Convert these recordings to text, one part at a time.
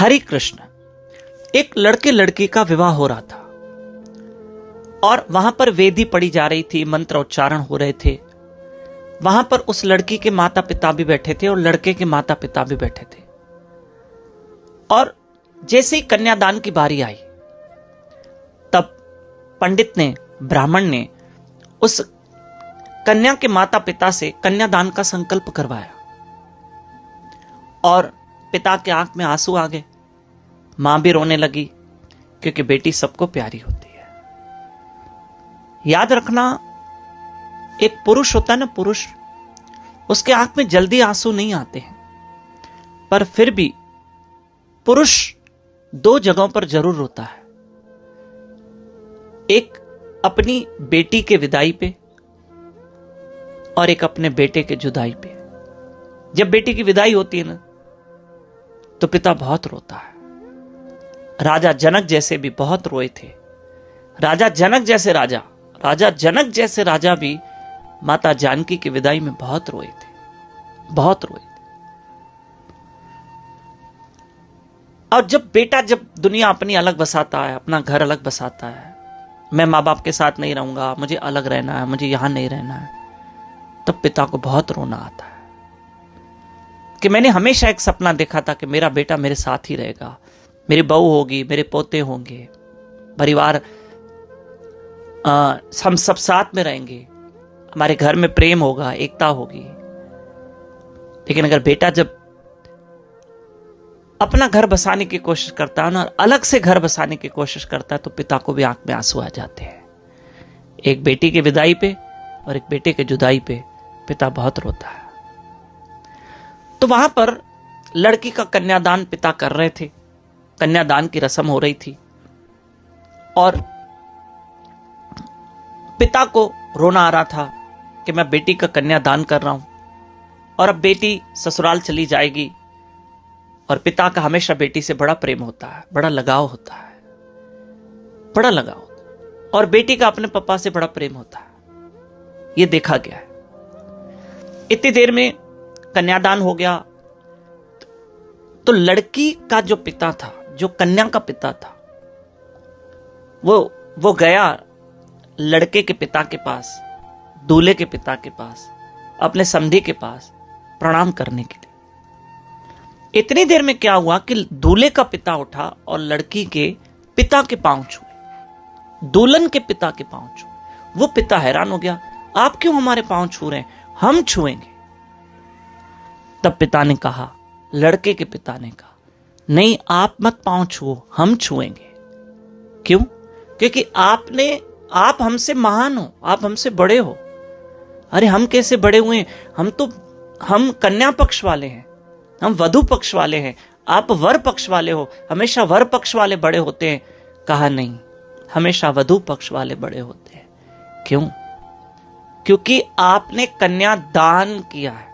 हरे कृष्ण, एक लड़के लड़की का विवाह हो रहा था और वहां पर वेदी पढ़ी जा रही थी, मंत्र उच्चारण हो रहे थे। वहां पर उस लड़की के माता पिता भी बैठे थे और लड़के के माता पिता भी बैठे थे। और जैसे ही कन्यादान की बारी आई, तब पंडित ने, ब्राह्मण ने उस कन्या के माता पिता से कन्यादान का संकल्प करवाया और पिता के आंख में आंसू आ गए। मां भी रोने लगी, क्योंकि बेटी सबको प्यारी होती है। याद रखना, एक पुरुष होता है ना, पुरुष, उसके आंख में जल्दी आंसू नहीं आते हैं, पर फिर भी पुरुष दो जगहों पर जरूर रोता है। एक अपनी बेटी के विदाई पे और एक अपने बेटे के जुदाई पे। जब बेटी की विदाई होती है ना, तो पिता बहुत रोता है। राजा जनक जैसे भी बहुत रोए थे। राजा जनक जैसे राजा भी माता जानकी की विदाई में बहुत रोए थे, बहुत रोए थे। और जब बेटा, जब दुनिया अपनी अलग बसाता है, अपना घर अलग बसाता है, मैं माँ बाप के साथ नहीं रहूंगा, मुझे अलग रहना है, मुझे यहां नहीं रहना है, तब पिता को बहुत रोना आता है कि मैंने हमेशा एक सपना देखा था कि मेरा बेटा मेरे साथ ही रहेगा, मेरी बहू होगी, मेरे पोते होंगे, परिवार, हम सब साथ में रहेंगे, हमारे घर में प्रेम होगा, एकता होगी। लेकिन अगर बेटा जब अपना घर बसाने की कोशिश करता है ना, और अलग से घर बसाने की कोशिश करता है, तो पिता को भी आंख में आंसू आ जाते हैं। एक बेटी की विदाई पे और एक बेटे के जुदाई पे पिता बहुत रोता है। तो वहां पर लड़की का कन्यादान पिता कर रहे थे, कन्यादान की रस्म हो रही थी और पिता को रोना आ रहा था कि मैं बेटी का कन्यादान कर रहा हूं और अब बेटी ससुराल चली जाएगी। और पिता का हमेशा बेटी से बड़ा प्रेम होता है, बड़ा लगाव होता है, बड़ा लगाव होता है, और बेटी का अपने पापा से बड़ा प्रेम होता है। यह देखा गया है। इतनी देर में कन्यादान हो गया, तो लड़की का जो पिता था, जो कन्या का पिता था, वो गया लड़के के पिता के पास, दूल्हे के पिता के पास, अपने समधी के पास प्रणाम करने के लिए। इतनी देर में क्या हुआ कि दूल्हे का पिता उठा और लड़की के पिता के पांव छुए, दुल्हन के पिता के पांव छुए। वो पिता हैरान हो गया, आप क्यों हमारे पांव छू रहे हैं, हम छुएंगे। तब पिता ने कहा, लड़के के पिता ने कहा, नहीं, आप मत पांव छुओ, हम छुएंगे। क्यों? क्योंकि आप हमसे महान हो, आप हमसे बड़े हो। अरे हम कैसे बड़े हुए? हम कन्या पक्ष वाले हैं, हम वधू पक्ष वाले हैं, आप वर पक्ष वाले हो, हमेशा वर पक्ष वाले बड़े होते हैं। कहा नहीं, हमेशा वधू पक्ष वाले बड़े होते हैं। क्यों? क्योंकि आपने कन्यादान किया है।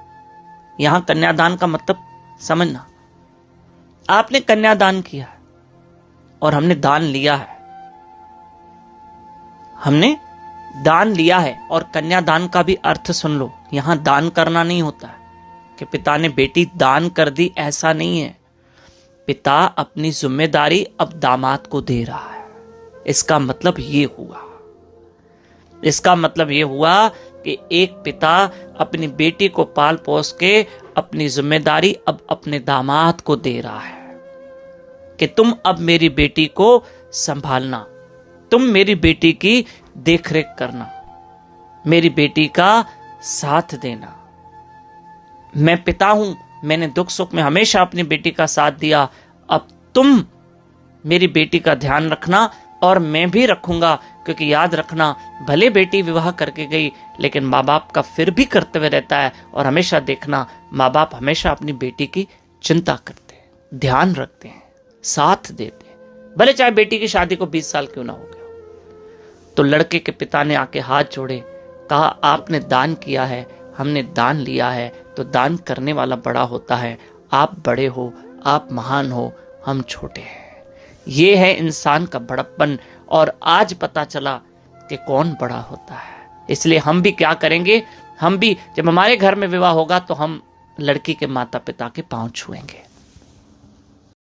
यहां कन्यादान का मतलब समझना, आपने कन्यादान किया है और हमने दान लिया है, हमने दान लिया है। और कन्यादान का भी अर्थ सुन लो, यहां दान करना नहीं होता है कि पिता ने बेटी दान कर दी, ऐसा नहीं है। पिता अपनी जिम्मेदारी अब दामाद को दे रहा है। इसका मतलब ये हुआ कि एक पिता अपनी बेटी को पाल पोस के अपनी जिम्मेदारी अब अपने दामाद को दे रहा है कि तुम अब मेरी बेटी को संभालना, तुम मेरी बेटी की देखरेख करना, मेरी बेटी का साथ देना। मैं पिता हूं, मैंने दुख सुख में हमेशा अपनी बेटी का साथ दिया, अब तुम मेरी बेटी का ध्यान रखना और मैं भी रखूंगा। क्योंकि याद रखना, भले बेटी विवाह करके गई, लेकिन माँ बाप का फिर भी कर्तव्य रहता है। और हमेशा देखना, माँ बाप हमेशा अपनी बेटी की चिंता करते हैं, ध्यान रखते हैं, साथ देते हैं, भले चाहे बेटी की शादी को 20 साल क्यों ना हो गया। तो लड़के के पिता ने आके हाथ जोड़े, कहा, आपने दान किया है, हमने दान लिया है, तो दान करने वाला बड़ा होता है। आप बड़े हो, आप महान हो, हम छोटे हैं। ये है इंसान का बड़प्पन। और आज पता चला कि कौन बड़ा होता है। इसलिए हम भी क्या करेंगे, हम भी जब हमारे घर में विवाह होगा तो हम लड़की के माता पिता के पांव छुएंगे।